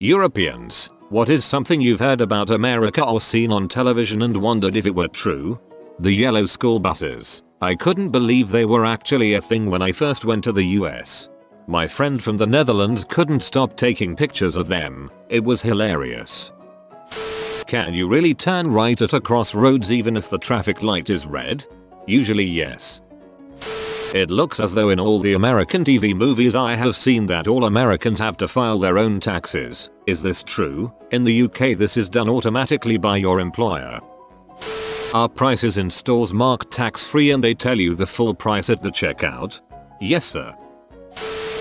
Europeans, what is something you've heard about America or seen on television and wondered if it were true? The yellow school buses. I couldn't believe they were actually a thing when I first went to the US. My friend from the Netherlands couldn't stop taking pictures of them. It was hilarious. Can you really turn right at a crossroads even if the traffic light is red? Usually yes. It looks as though in all the American TV movies I have seen that all Americans have to file their own taxes. Is this true? In the UK this is done automatically by your employer. Are prices in stores marked tax-free and they tell you the full price at the checkout? Yes sir.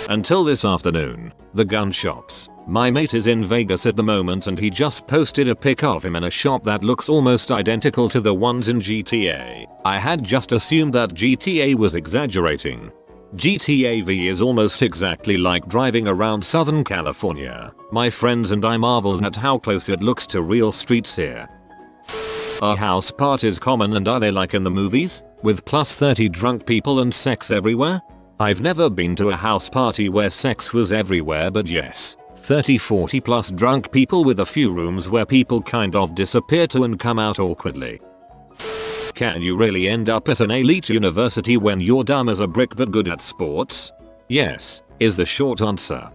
Until this afternoon, the gun shops. My mate is in Vegas at the moment and he just posted a pic of him in a shop that looks almost identical to the ones in GTA. I had just assumed that GTA was exaggerating. GTA V is almost exactly like driving around Southern California. My friends and I marveled at how close it looks to real streets here. Are house parties common and are they like in the movies? With plus 30 drunk people and sex everywhere? I've never been to a house party where sex was everywhere, but yes, 30-40 plus drunk people with a few rooms where people kind of disappear to and come out awkwardly. Can you really end up at an elite university when you're dumb as a brick but good at sports? Yes, is the short answer.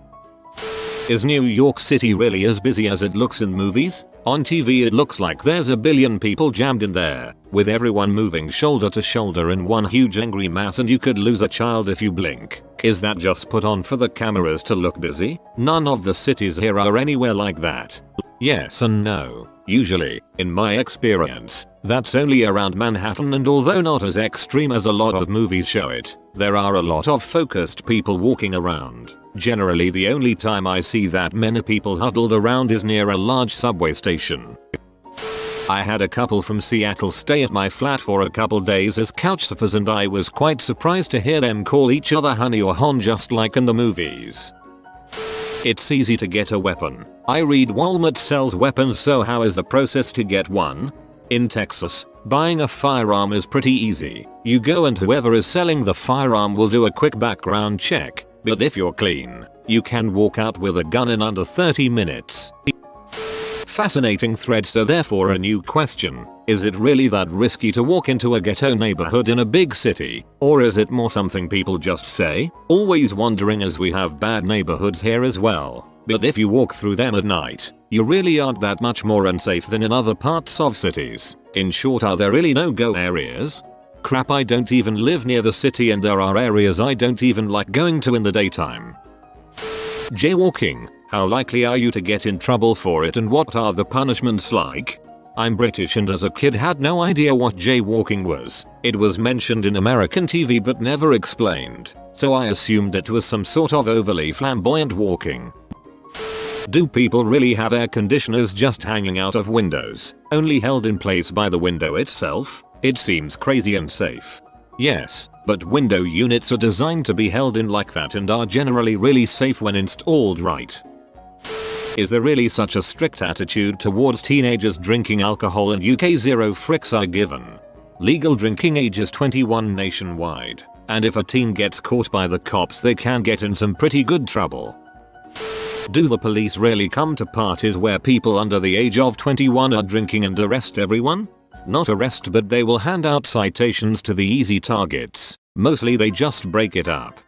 Is New York City really as busy as it looks in movies? On TV it looks like there's a billion people jammed in there, with everyone moving shoulder to shoulder in one huge angry mass and you could lose a child if you blink. Is that just put on for the cameras to look busy? None of the cities here are anywhere like that. Yes and no. Usually, in my experience, that's only around Manhattan, and although not as extreme as a lot of movies show it, there are a lot of focused people walking around. Generally the only time I see that many people huddled around is near a large subway station. I had a couple from Seattle stay at my flat for a couple days as couchsurfers and I was quite surprised to hear them call each other honey or hon just like in the movies. It's easy to get a weapon. I read Walmart sells weapons, so how is the process to get one? In Texas, buying a firearm is pretty easy. You go and whoever is selling the firearm will do a quick background check, but if you're clean, you can walk out with a gun in under 30 minutes. Fascinating thread. So therefore a new question. Is it really that risky to walk into a ghetto neighborhood in a big city? Or is it more something people just say? Always wondering, as we have bad neighborhoods here as well. But if you walk through them at night, you really aren't that much more unsafe than in other parts of cities. In short, are there really no-go areas? Crap, I don't even live near the city and there are areas I don't even like going to in the daytime. Jaywalking. How likely are you to get in trouble for it and what are the punishments like? I'm British and as a kid had no idea what jaywalking was. It was mentioned in American TV but never explained, so I assumed it was some sort of overly flamboyant walking. Do people really have air conditioners just hanging out of windows, only held in place by the window itself? It seems crazy and safe. Yes, but window units are designed to be held in like that and are generally really safe when installed right. Is there really such a strict attitude towards teenagers drinking alcohol in UK? Zero fricks are given. Legal drinking age is 21 nationwide, and if a teen gets caught by the cops they can get in some pretty good trouble. Do the police really come to parties where people under the age of 21 are drinking and arrest everyone? Not arrest, but they will hand out citations to the easy targets. Mostly they just break it up.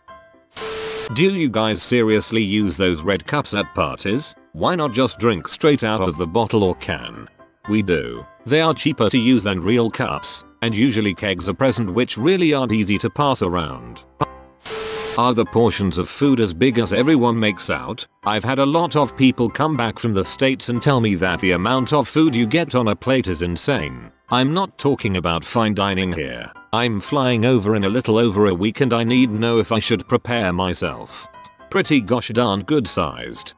Do you guys seriously use those red cups at parties? Why not just drink straight out of the bottle or can? We do. They are cheaper to use than real cups, and usually kegs are present which really aren't easy to pass around. Are the portions of food as big as everyone makes out? I've had a lot of people come back from the States and tell me that the amount of food you get on a plate is insane. I'm not talking about fine dining here. I'm flying over in a little over a week and I need to know if I should prepare myself. Pretty gosh darn good sized.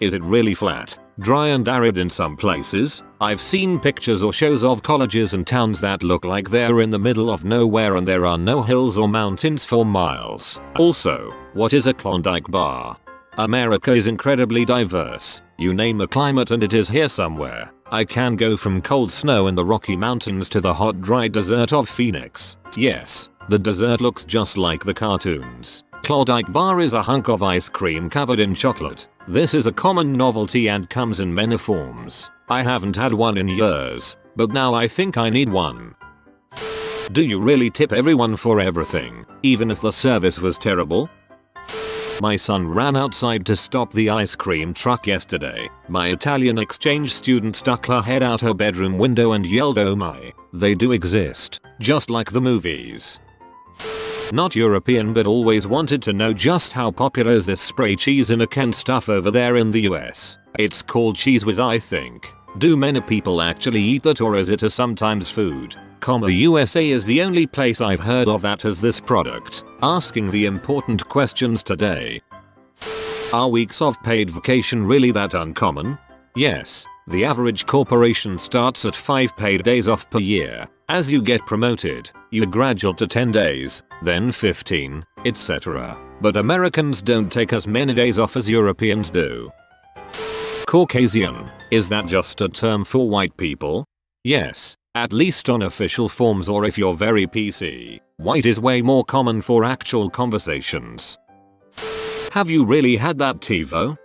Is it really flat, dry and arid in some places? I've seen pictures or shows of colleges and towns that look like they're in the middle of nowhere and there are no hills or mountains for miles. Also, what is a Klondike bar? America is incredibly diverse. You name a climate and it is here somewhere. I can go from cold snow in the Rocky Mountains to the hot dry desert of Phoenix. Yes, the desert looks just like the cartoons. Klondike bar is a hunk of ice cream covered in chocolate. This is a common novelty and comes in many forms. I haven't had one in years, but now I think I need one. Do you really tip everyone for everything, even if the service was terrible? My son ran outside to stop the ice cream truck yesterday. My Italian exchange student stuck her head out her bedroom window and yelled, "Oh my, they do exist, just like the movies." Not European, but always wanted to know just how popular is this spray cheese in a can stuff over there in the US. It's called Cheese Whiz, I think. Do many people actually eat that, or is it a sometimes food? USA is the only place I've heard of that has this product. Asking the important questions today. Are weeks of paid vacation really that uncommon? Yes. The average corporation starts at 5 paid days off per year. As you get promoted, you graduate to 10 days, then 15, etc. But Americans don't take as many days off as Europeans do. Caucasian, is that just a term for white people? Yes. At least on official forms, or if you're very PC, white is way more common for actual conversations. Have you really had that TiVo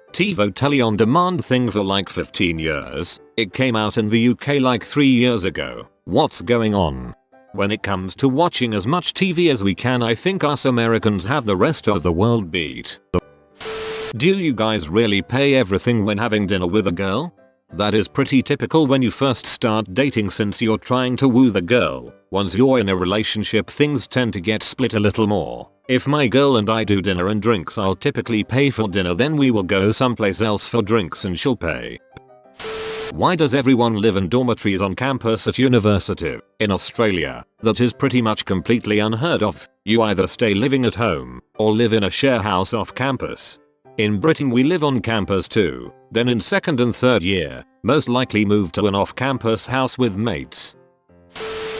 telly on demand thing for like 15 years? It came out in the UK like 3 years ago. What's going on? When it comes to watching as much TV as we can, I think us Americans have the rest of the world beat. Do you guys really pay everything when having dinner with a girl? That is pretty typical when you first start dating, since you're trying to woo the girl. Once you're in a relationship, things tend to get split a little more. If my girl and I do dinner and drinks, I'll typically pay for dinner, then we will go someplace else for drinks and she'll pay. Why does everyone live in dormitories on campus at university? In Australia, that is pretty much completely unheard of. You either stay living at home or live in a share house off campus. In Britain we live on campus too, then in second and third year, most likely move to an off-campus house with mates.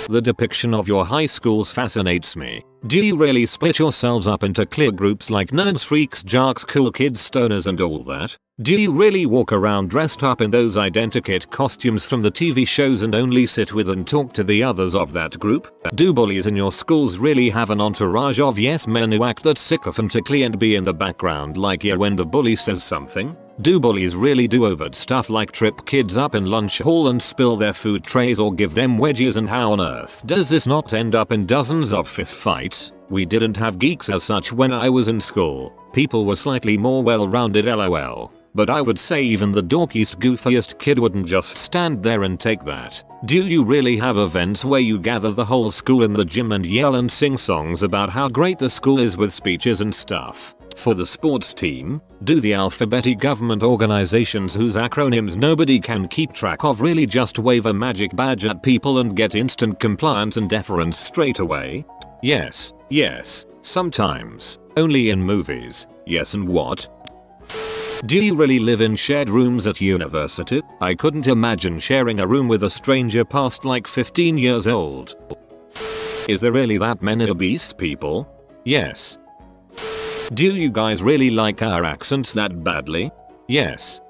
The depiction of your high schools fascinates me. Do you really split yourselves up into clear groups like nerds, freaks, jocks, cool kids, stoners and all that? Do you really walk around dressed up in those identikit costumes from the TV shows and only sit with and talk to the others of that group? Do bullies in your schools really have an entourage of yes men who act that sycophantically and be in the background like yeah when the bully says something? Do bullies really do overt stuff like trip kids up in lunch hall and spill their food trays or give them wedgies, and how on earth does this not end up in dozens of fist fights? We didn't have geeks as such when I was in school. People were slightly more well-rounded, lol. But I would say even the dorkiest, goofiest kid wouldn't just stand there and take that. Do you really have events where you gather the whole school in the gym and yell and sing songs about how great the school is with speeches and stuff? For the sports team, do the alphabetic government organizations whose acronyms nobody can keep track of really just wave a magic badge at people and get instant compliance and deference straight away? Yes, sometimes. Only in movies. Yes, and what? Do you really live in shared rooms at university? I couldn't imagine sharing a room with a stranger past like 15 years old. Is there really that many obese people? Yes. Do you guys really like our accents that badly? Yes.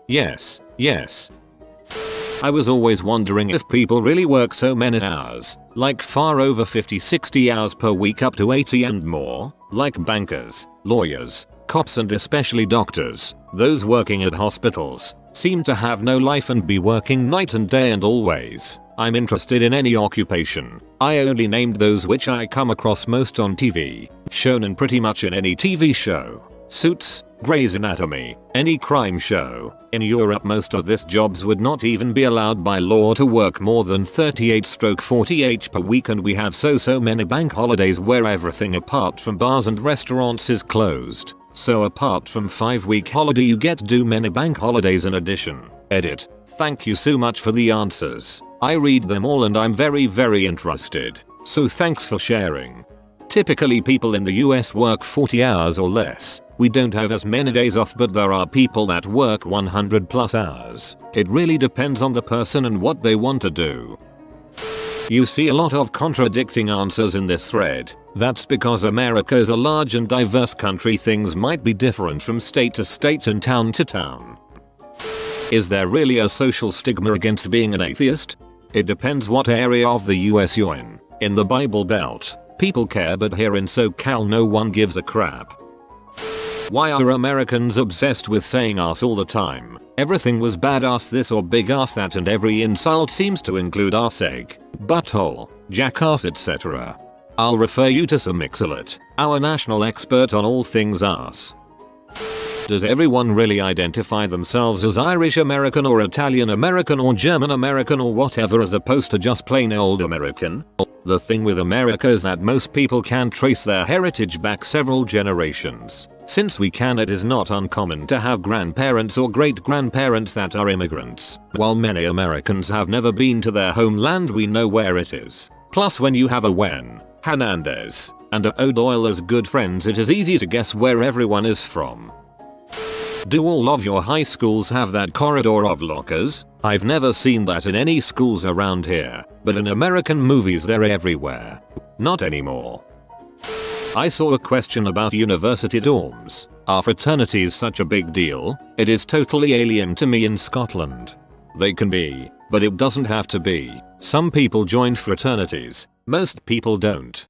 I was always wondering if people really work so many hours, like far over 50-60 hours per week, up to 80 and more, like bankers, lawyers, cops and especially doctors. Those working at hospitals seem to have no life and be working night and day and always. I'm interested in any occupation. I only named those which I come across most on TV, shown in pretty much in any TV show. Suits, Grey's Anatomy, any crime show. In Europe most of these jobs would not even be allowed by law to work more than 38/48 per week, and we have so many bank holidays where everything apart from bars and restaurants is closed. So apart from 5-week holiday you get to do many bank holidays in addition. Edit. Thank you so much for the answers. I read them all and I'm very interested. So thanks for sharing. Typically people in the US work 40 hours or less. We don't have as many days off, but there are people that work 100+ hours. It really depends on the person and what they want to do. You see a lot of contradicting answers in this thread. That's because America is a large and diverse country. Things might be different from state to state and town to town. Is there really a social stigma against being an atheist? It depends what area of the US you're in. In the Bible Belt, people care, but here in SoCal no one gives a crap. Why are Americans obsessed with saying ass all the time? Everything was badass this or big ass that, and every insult seems to include ass egg, butthole, jackass, etc. I'll refer you to Sir Mix-a-Lot, our national expert on all things ass. Does everyone really identify themselves as Irish American or Italian American or German American or whatever, as opposed to just plain old American? The thing with America is that most people can trace their heritage back several generations. Since we can, it is not uncommon to have grandparents or great-grandparents that are immigrants. While many Americans have never been to their homeland, we know where it is. Plus, when you have a Wen, Hernandez, and a O'Doyle as good friends, it is easy to guess where everyone is from. Do all of your high schools have that corridor of lockers? I've never seen that in any schools around here, but in American movies they're everywhere. Not anymore. I saw a question about university dorms. Are fraternities such a big deal? It is totally alien to me in Scotland. They can be, but it doesn't have to be. Some people join fraternities, most people don't.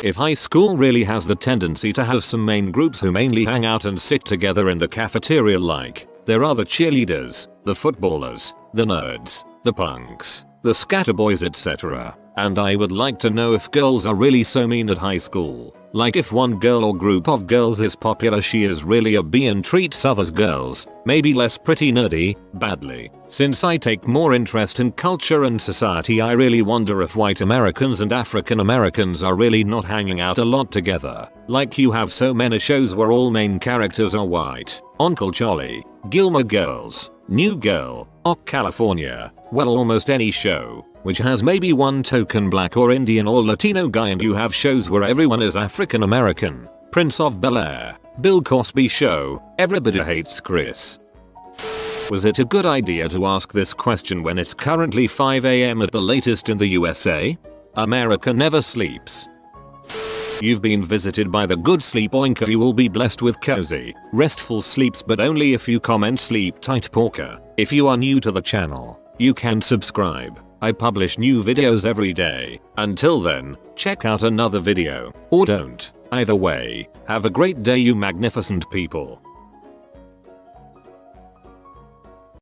If high school really has the tendency to have some main groups who mainly hang out and sit together in the cafeteria, like, there are the cheerleaders, the footballers, the nerds, the punks, the scatterboys, etc. And I would like to know if girls are really so mean at high school. Like, if one girl or group of girls is popular, she is really a bee and treats other girls, maybe less pretty nerdy, badly. Since I take more interest in culture and society, I really wonder if white Americans and African Americans are really not hanging out a lot together. Like, you have so many shows where all main characters are white. Uncle Charlie, Gilmore Girls, New Girl, California, well, almost any show which has maybe one token black or Indian or Latino guy, and you have shows where everyone is African American. Prince of Bel-Air, Bill Cosby Show, Everybody Hates Chris. Was it a good idea to ask this question when it's currently 5 AM at the latest in the USA? America never sleeps. You've been visited by the good sleep oinker. You will be blessed with cozy, restful sleeps, but only if you comment sleep tight porker. If you are new to the channel, you can subscribe. I publish new videos every day. Until then, check out another video, or don't. Either way, have a great day, you magnificent people.